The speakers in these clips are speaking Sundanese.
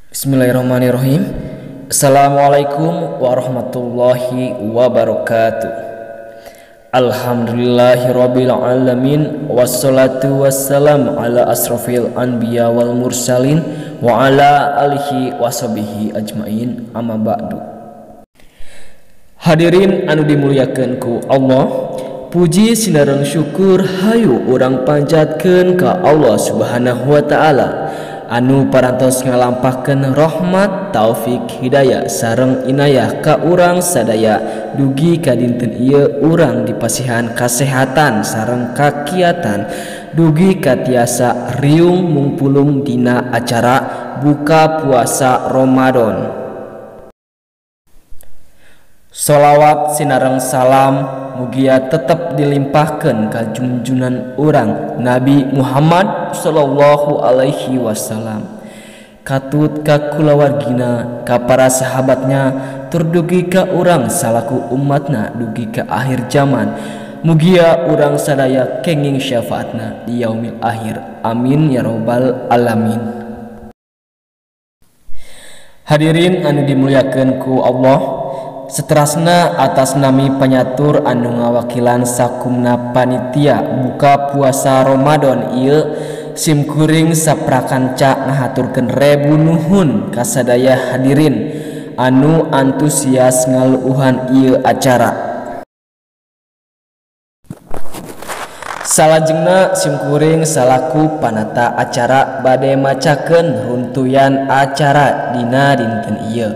Bismillahirrahmanirrahim. Assalamualaikum warahmatullahi wabarakatuh. Alhamdulillahirabbil alamin wassalatu wassalamu ala asrofil anbiya wal mursalin wa ala alihi washabihi ajmain, amma ba'du. Hadirin anu dimuliakeun ku Allah, puji sinareng syukur hayu urang panjatkeun ka Allah Subhanahu wa taala anu parantos ngalampahkeun rahmat, taufik, hidayah sareng inayah ka urang sadaya dugi ka dinten ieu urang dipasihan kasehatan sareng kakiatan dugi ka tiasa riung mungpulung dina acara buka puasa Ramadan. Sholawat sinareng salam mugia tetap dilimpahkan ka junjunan urang Nabi Muhammad sallallahu alaihi wasallam, katut ka kulawargina, ka para sahabatnya, terdugi ka urang salaku umatna dugi ka akhir zaman. Mugia urang sadaya kenging syafaatna di yaumil akhir. Amin ya rabbal alamin. Hadirin anu dimuliakeun ku Allah, seterasna atas nami penyatur anu ngawakilan sakumna panitia buka puasa Ramadan ieu simkuring saprakanca ngahaturkeun rebu nuhun ka sadaya hadirin anu antusias ngaluuhan ieu acara. Salajengna simkuring salaku panata acara bade macakeun runtuyan acara dina dinten ieu.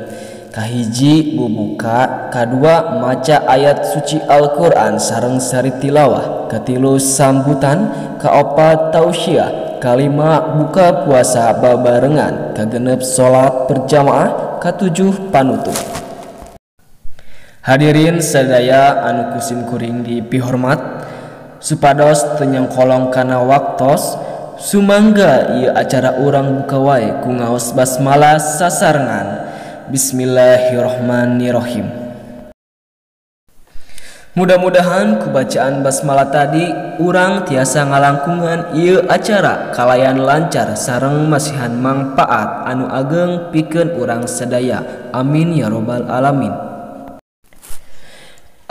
Kahiji bubuka, kadua maca ayat suci Al-Quran sareng sari tilawah, katilu sambutan, kaopat tausiah, kalima buka puasa babarengan, kagenep salat berjamaah, katujuh panutup. Hadirin sadaya anu kusim kuring dipihormat, supados teu nyangkolong kana waktos, sumangga ieu acara urang buka wae ku ngaos basmalah sasarengan. Bismillahirrahmanirrahim. Mudah-mudahan kubacaan basmalah tadi urang tiasa ngalangkungan ieu acara kalayan lancar sareng masihan mangpaat anu ageng pikeun urang sadaya. Amin ya rabbal alamin.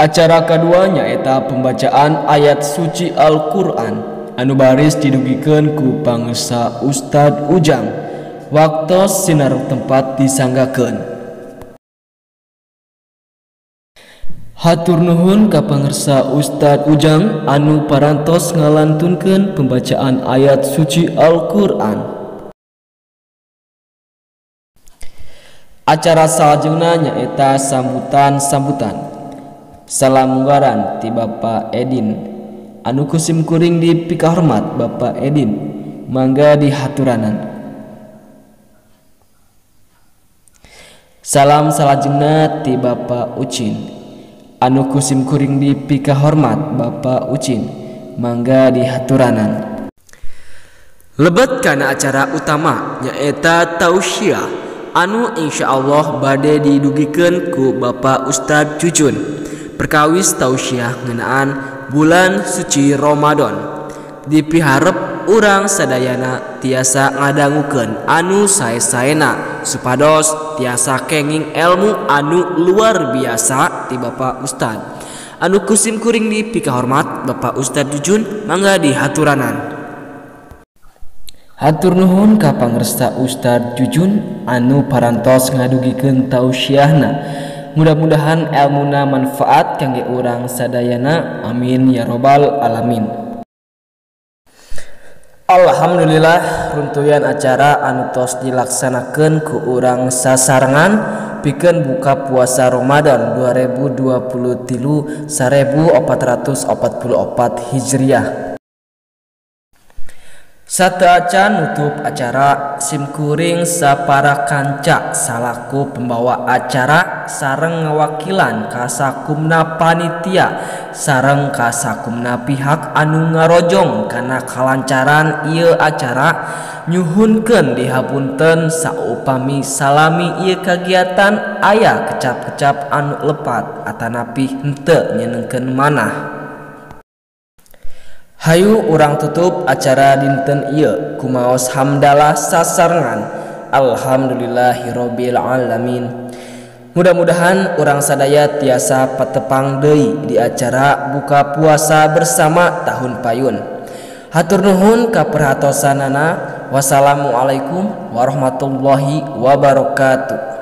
Acara kedua nyaeta pembacaan ayat suci Al-Quran anu baris didugikeun ku pangeursa Ustad Ujang. Waktos sinar tempat disanggakeun. Hatur nuhun ka pangeursa Ustad Ujang anu parantos ngalantunkeun pembacaan ayat suci Al-Quran. Acara salajengna nyaeta sambutan-sambutan. Salam ngaran ti Bapak Edin anu kusim kuring dipikahormat Bapak Edin, mangga dihaturanan. Salam salajengna ti Bapak Ucin anu kusim kuring dipikahormat Bapak Ucin, mangga dihaturanan. Lebet kana acara utama nyaeta tausiah anu insyaallah bade didugikeun ku Bapak Ustad Cucun perkawis tausiah ngeunaan bulan suci Ramadan. Dipiharep urang sadayana tiasa ngadangukeun anu sae-saena supados tiasa kenging ilmu anu luar biasa ti Bapak Ustad anu kusim kuring dipikahormat Bapak Ustad Jujun, mangga dihaturanan. Hatur nuhun ka pangeursa Ustad Jujun anu parantos ngadugikeun tausiahna. Mudah-mudahan ilmuna manfaat kangge urang sadayana. Amin ya rabbal alamin. Alhamdulillah, runtuyan acara anu tos dilaksanakeun ku urang sasarengan pikeun buka puasa Ramadan 2023 1444 Hijriah. Sateuacan nutup acara simkuring sapara kanca salaku pembawa acara sareng ngawakilan ka sakumna panitia sareng ka sakumna pihak anu ngarojong kana kalancaran ieu acara nyuhunkeun dihapunten saupami salami ieu kagiatan aya kecap-kecap anu lepat atanapi henteu nyeunkeun manah. Hayu urang tutup acara dinten ieu kumaos hamdalah sasarengan Alhamdulillahirabbil alamin. Mudah-mudahan orang sadaya tiasa patepang deui di acara buka puasa bersama tahun payun. Hatur nuhun ka perhatosanana. Wassalamualaikum warahmatullahi wabarakatuh.